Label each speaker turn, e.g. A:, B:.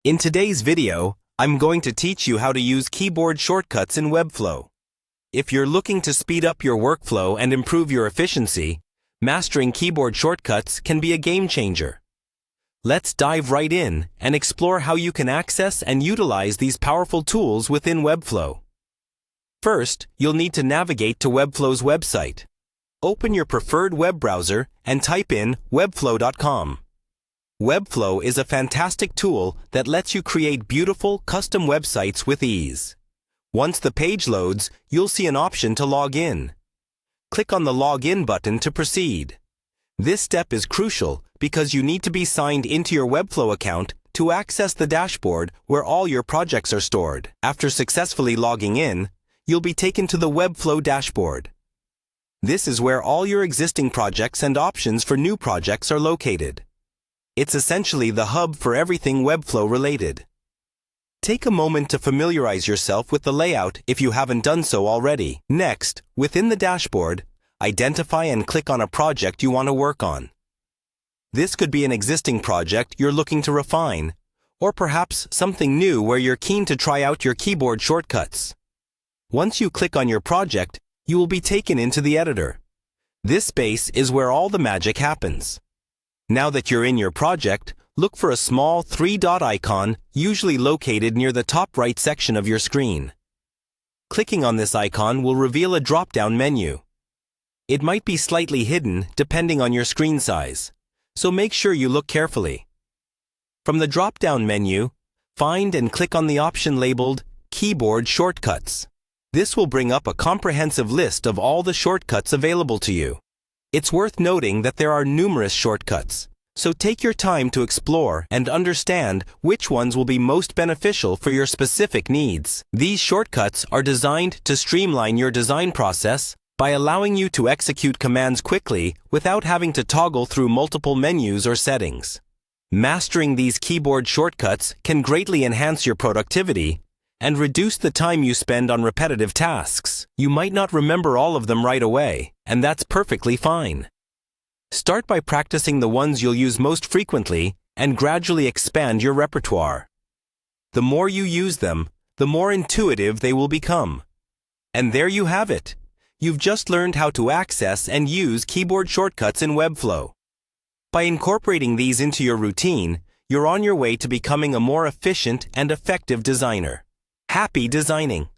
A: In today's video, I'm going to teach you how to use keyboard shortcuts in Webflow. If you're looking to speed up your workflow and improve your efficiency, mastering keyboard shortcuts can be a game changer. Let's dive right in and explore how you can access and utilize these powerful tools within Webflow. First, you'll need to navigate to Webflow's website. Open your preferred web browser and type in webflow.com. Webflow is a fantastic tool that lets you create beautiful, custom websites with ease. Once the page loads, you'll see an option to log in. Click on the Login button to proceed. This step is crucial because you need to be signed into your Webflow account to access the dashboard where all your projects are stored. After successfully logging in, you'll be taken to the Webflow dashboard. This is where all your existing projects and options for new projects are located. It's essentially the hub for everything Webflow related. Take a moment to familiarize yourself with the layout if you haven't done so already. Next, within the dashboard, identify and click on a project you want to work on. This could be an existing project you're looking to refine, or perhaps something new where you're keen to try out your keyboard shortcuts. Once you click on your project, you will be taken into the editor. This space is where all the magic happens. Now that you're in your project, look for a small three-dot icon usually located near the top right section of your screen. Clicking on this icon will reveal a drop-down menu. It might be slightly hidden depending on your screen size, so make sure you look carefully. From the drop-down menu, find and click on the option labeled Keyboard Shortcuts. This will bring up a comprehensive list of all the shortcuts available to you. It's worth noting that there are numerous shortcuts, so take your time to explore and understand which ones will be most beneficial for your specific needs. These shortcuts are designed to streamline your design process by allowing you to execute commands quickly without having to toggle through multiple menus or settings. Mastering these keyboard shortcuts can greatly enhance your productivity and reduce the time you spend on repetitive tasks. You might not remember all of them right away, and that's perfectly fine. Start by practicing the ones you'll use most frequently and gradually expand your repertoire. The more you use them, the more intuitive they will become. And there you have it. You've just learned how to access and use keyboard shortcuts in Webflow. By incorporating these into your routine, you're on your way to becoming a more efficient and effective designer. Happy designing!